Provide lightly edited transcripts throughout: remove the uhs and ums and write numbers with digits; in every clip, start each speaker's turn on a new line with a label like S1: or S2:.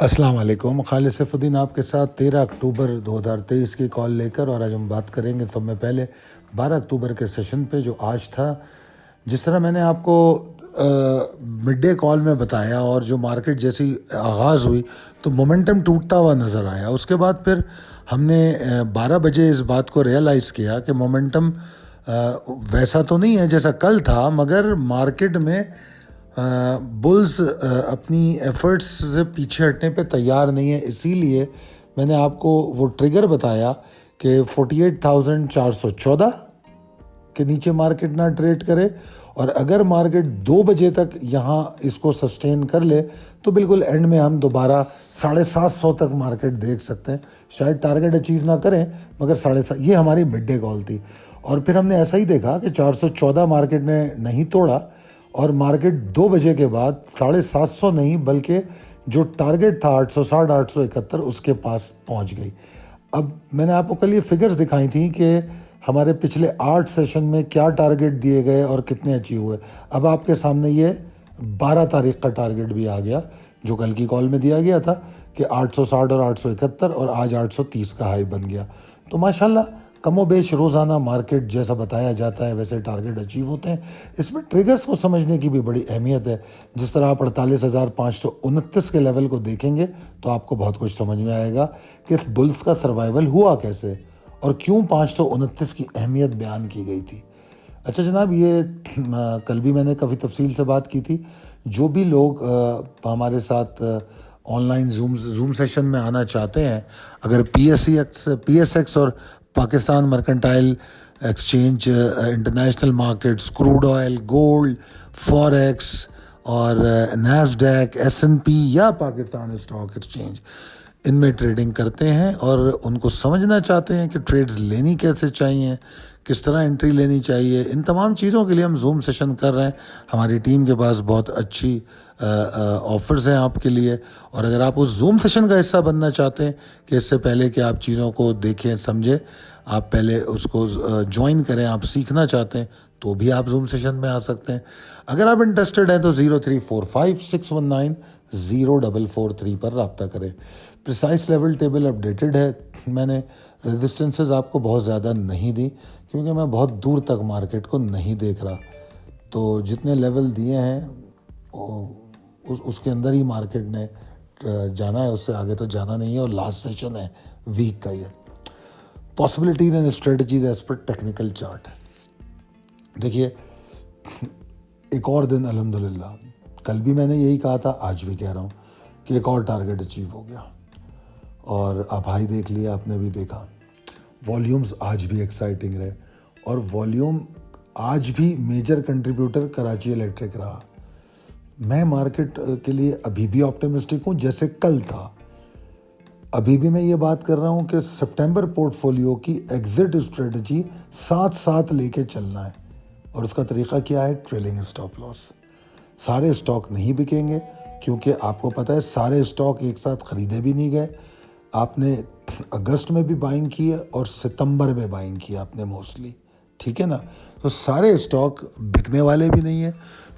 S1: अस्सलाम वालेकुम। खालिद सैफुद्दीन आपके साथ 13 अक्टूबर 2023 की कॉल लेकर, और आज हम बात करेंगे सब में पहले 12 अक्टूबर के सेशन पे जो आज था। जिस तरह मैंने आपको मिड डे कॉल में बताया और जो मार्केट जैसी आगाज़ हुई तो मोमेंटम टूटता हुआ नज़र आया। उसके बाद फिर हमने 12 बजे इस बात को रियलाइज़ किया कि मोमेंटम वैसा तो नहीं है जैसा कल था, मगर मार्केट में बुल्स अपनी एफर्ट्स से पीछे हटने पे तैयार नहीं है। इसीलिए मैंने आपको वो ट्रिगर बताया कि 48,414 के नीचे मार्केट ना ट्रेड करे, और अगर मार्केट 2 बजे तक यहाँ इसको सस्टेन कर ले तो बिल्कुल एंड में हम दोबारा 750 तक मार्केट देख सकते हैं। शायद टारगेट अचीव ना करें, मगर 750 ये हमारी मिड डे कॉल थी। और फिर हमने ऐसा ही देखा कि 414 मार्केट ने नहीं तोड़ा, और मार्केट 2 बजे के बाद 750 नहीं बल्कि जो टारगेट था 860 871 उसके पास पहुंच गई। अब मैंने आपको कल ये फिगर्स दिखाई थी कि हमारे पिछले 8 सेशन में क्या टारगेट दिए गए और कितने अचीव हुए। अब आपके सामने ये 12 तारीख का टारगेट भी आ गया जो कल की कॉल में दिया गया था कि 860 और 871, और आज 830 का हाई बन गया। तो माशाल्लाह कमो बेश रोज़ाना मार्केट जैसा बताया जाता है वैसे टारगेट अचीव होते हैं। इसमें ट्रिगर्स को समझने की भी बड़ी अहमियत है। जिस तरह आप 48,529 के लेवल को देखेंगे तो आपको बहुत कुछ समझ में आएगा कि इस बुल्स का सर्वाइवल हुआ कैसे और क्यों 529 की अहमियत बयान की गई थी। अच्छा जनाब, ये कल भी मैंने काफ़ी तफसील से बात की थी। जो भी लोग हमारे साथ ऑनलाइन जूम सेशन में आना चाहते हैं, अगर PSX और Pakistan mercantile exchange, international markets, crude oil, gold, forex और नैस्डैक, S&P या पाकिस्तान स्टॉक एक्सचेंज, इनमें ट्रेडिंग करते हैं और उनको समझना चाहते हैं कि ट्रेड्स लेनी कैसे चाहिए, किस तरह एंट्री लेनी चाहिए, इन तमाम चीज़ों के लिए हम जूम सेशन कर रहे हैं। हमारी टीम के पास बहुत अच्छी ऑफ़र्स हैं आपके लिए। और अगर आप उस जूम सेशन का हिस्सा बनना चाहते हैं कि इससे पहले कि आप चीज़ों को देखें समझें, आप पहले उसको ज्वाइन करें, आप सीखना चाहते हैं तो भी आप जूम सेशन में आ सकते हैं। अगर आप इंटरेस्टेड हैं तो 0345619043 पर रब्ता करें। प्रिसाइस लेवल टेबल अपडेटेड है। मैंने रेजिस्टेंसेस आपको बहुत ज़्यादा नहीं दी क्योंकि मैं बहुत दूर तक मार्केट को नहीं देख रहा। तो जितने लेवल दिए हैं उसके अंदर ही मार्केट ने जाना है, उससे आगे तो जाना नहीं है। और लास्ट सेशन है वीक का। ये possibilities and strategies as per technical chart. देखिए, एक और दिन अल्हम्दुलिल्लाह, कल भी मैंने यही कहा था, आज भी कह रहा हूँ कि एक और टारगेट अचीव हो गया। और आप हाई देख लिया, आपने भी देखा। वॉल्यूम्स आज भी एक्साइटिंग रहे, और वॉल्यूम आज भी मेजर कंट्रीब्यूटर कराची इलेक्ट्रिक रहा। मैं मार्केट के लिए अभी भी ऑप्टिमिस्टिक हूँ जैसे कल था। अभी भी मैं ये बात कर रहा हूँ कि सितंबर पोर्टफोलियो की एग्जिट स्ट्रेटजी साथ साथ लेके चलना है, और उसका तरीका क्या है? Trailing stop loss. सारे स्टॉक नहीं बिकेंगे क्योंकि आपको पता है सारे स्टॉक एक साथ ख़रीदे भी नहीं गए। आपने अगस्त में भी बाइंग की है और सितंबर में बाइंग किया आपने मोस्टली, ठीक है ना। तो सारे स्टॉक बिकने वाले भी नहीं है।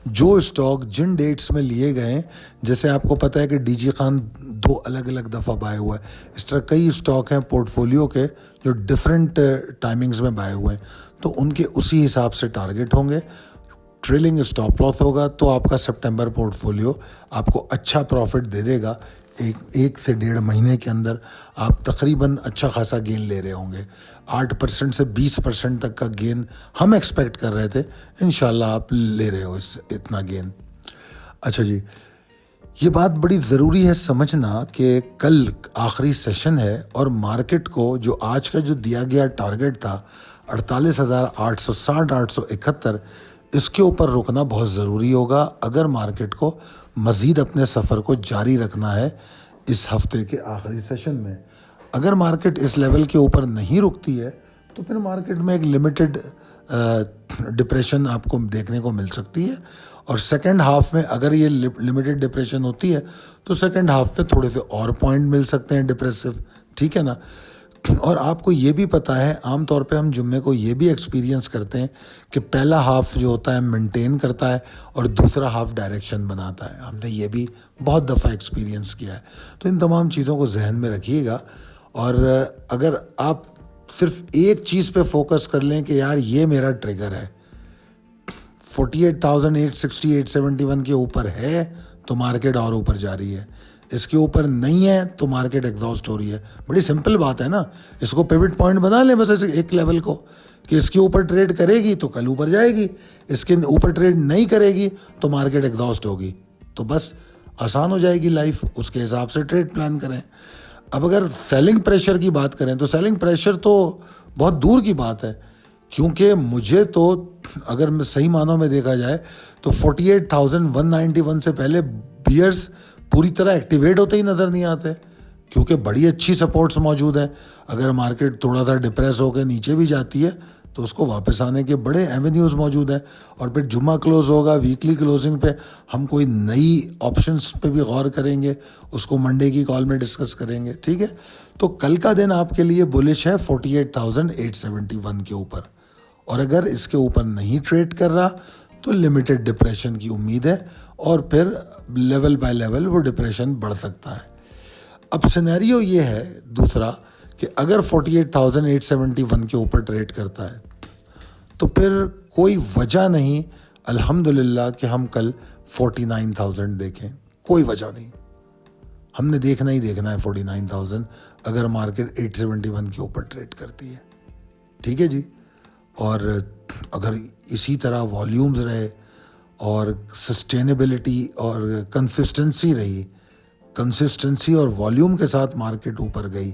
S1: जो स्टॉक जिन डेट्स में लिए गए हैं, जैसे आपको पता है कि DG खान 2 अलग अलग दफ़ा बाय हुआ है, इस तरह कई स्टॉक हैं पोर्टफोलियो के जो डिफरेंट टाइमिंग्स में बाय हुए हैं, तो उनके उसी हिसाब से टारगेट होंगे। ट्रेलिंग स्टॉप लॉस होगा तो आपका सितंबर पोर्टफोलियो आपको अच्छा प्रॉफिट दे देगा। एक से 1.5 महीने के अंदर आप तकरीबन अच्छा खासा गेन ले रहे होंगे। 8% से 20% तक का गेन हम एक्सपेक्ट कर रहे थे, इंशाल्लाह आप ले रहे हो इतना गेन। अच्छा जी, ये बात बड़ी ज़रूरी है समझना कि कल आखिरी सेशन है, और मार्केट को जो आज का जो दिया गया टारगेट था 48,860 871, इसके ऊपर रुकना बहुत ज़रूरी होगा अगर मार्केट को मज़ीद अपने सफ़र को जारी रखना है इस हफ्ते के आखिरी सेशन में। अगर मार्केट इस लेवल के ऊपर नहीं रुकती है तो फिर मार्केट में एक लिमिटेड डिप्रेशन आपको देखने को मिल सकती है, और सेकंड हाफ में अगर ये लिमिटेड डिप्रेशन होती है तो सेकंड हाफ में थोड़े से और पॉइंट मिल सकते हैं डिप्रेसिव, ठीक है ना। اور آپ کو یہ بھی پتہ ہے عام طور پہ ہم جمعے کو یہ بھی ایکسپیرینس کرتے ہیں کہ پہلا ہاف جو ہوتا ہے مینٹین کرتا ہے اور دوسرا ہاف ڈائریکشن بناتا ہے. ہم نے یہ بھی بہت دفعہ ایکسپیرینس کیا ہے. تو ان تمام چیزوں کو ذہن میں رکھیے گا, اور اگر آپ صرف ایک چیز پہ فوکس کر لیں کہ یار یہ میرا ٹریگر ہے, 48,860 871 کے اوپر ہے تو مارکیٹ اور اوپر جا رہی ہے, اس کے اوپر نہیں ہے تو مارکیٹ ایگزاسٹ ہو رہی ہے. بڑی سمپل بات ہے نا, اس کو پیوٹ پوائنٹ بنا لیں بس ایک لیول کو, کہ اس کے اوپر ٹریڈ کرے گی تو کل اوپر جائے گی, اس کے اوپر ٹریڈ نہیں کرے گی تو مارکیٹ ایگزاسٹ ہوگی. تو بس آسان ہو جائے گی لائف, اس کے حساب سے ٹریڈ پلان کریں. اب اگر سیلنگ پریشر کی بات کریں تو سیلنگ پریشر تو بہت دور کی بات ہے, کیونکہ مجھے تو اگر میں صحیح معنوں میں دیکھا جائے تو 48,191 سے پہلے بیئرز پوری طرح ایکٹیویٹ ہوتے ہی نظر نہیں آتے, کیونکہ بڑی اچھی سپورٹس موجود ہیں. اگر مارکیٹ تھوڑا سا ڈپریس ہو کے نیچے بھی جاتی ہے تو اس کو واپس آنے کے بڑے ایونیوز موجود ہیں. اور پھر جمعہ کلوز ہوگا, ویکلی کلوزنگ پہ ہم کوئی نئی آپشنس پہ بھی غور کریں گے, اس کو منڈے کی کال میں ڈسکس کریں گے, ٹھیک ہے. تو کل کا دن آپ کے لیے بولش ہے 48,871 کے اوپر, اور اگر اس کے اوپر نہیں ٹریڈ کر رہا تو لمیٹڈ ڈپریشن کی امید ہے, اور پھر لیول بائی لیول وہ ڈپریشن بڑھ سکتا ہے. اب سینیریو یہ ہے دوسرا کہ اگر 48,871 کے اوپر ٹریڈ کرتا ہے تو پھر کوئی وجہ نہیں الحمدللہ کہ ہم کل 49,000 دیکھیں, کوئی وجہ نہیں. ہم نے دیکھنا ہی دیکھنا ہے 49,000 اگر مارکیٹ 871 کے اوپر ٹریڈ کرتی ہے, ٹھیک ہے جی. اور اگر اسی طرح والیومز رہے اور سسٹینیبلٹی اور کنسسٹنسی اور والیوم کے ساتھ مارکیٹ اوپر گئی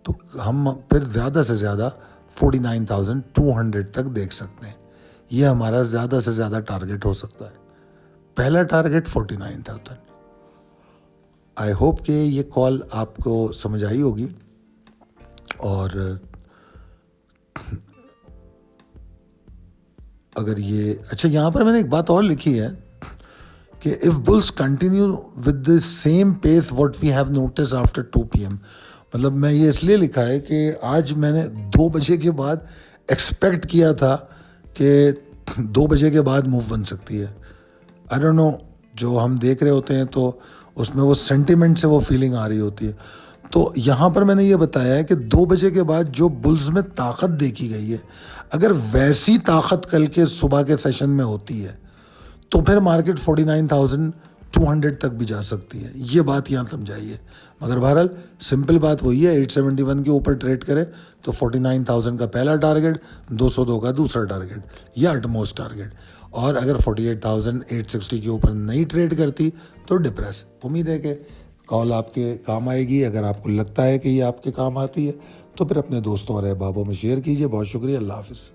S1: تو ہم پھر زیادہ سے زیادہ 49,200 تک دیکھ سکتے ہیں. یہ ہمارا زیادہ سے زیادہ ٹارگٹ ہو سکتا ہے. پہلا ٹارگٹ 49,000. آئی ہوپ کہ یہ کال آپ کو سمجھ آئی ہوگی. اور اگر یہ اچھا, یہاں پر میں نے ایک بات اور لکھی ہے کہ if bulls continue with the same pace what we have noticed after 2 PM, مطلب میں یہ اس لیے لکھا ہے کہ آج میں نے 2 بجے کے بعد ایکسپیکٹ کیا تھا کہ 2 بجے کے بعد موو بن سکتی ہے. I don't know, جو ہم دیکھ رہے ہوتے ہیں تو اس میں وہ سینٹیمنٹ سے وہ فیلنگ آ رہی ہوتی ہے. تو یہاں پر میں نے یہ بتایا ہے کہ 2 بجے کے بعد جو بلز میں طاقت دیکھی گئی ہے, اگر ویسی طاقت کل کے صبح کے سیشن میں ہوتی ہے تو پھر مارکیٹ 49,200 تک بھی جا سکتی ہے. یہ بات یہاں سمجھائیے. مگر بہرحال سمپل بات وہی ہے, 871 کے اوپر ٹریڈ کرے تو 49,000 کا پہلا ٹارگٹ, 202 کا دوسرا ٹارگٹ یا اٹ موسٹ ٹارگٹ. اور اگر 48,860 کے اوپر نہیں ٹریڈ کرتی تو ڈپریس. امید ہے کہ کال آپ کے کام آئے گی. اگر آپ کو لگتا ہے کہ یہ آپ کے کام آتی ہے تو پھر اپنے دوستوں اور احبابوں میں شیئر کیجیے. بہت شکریہ. اللہ حافظ.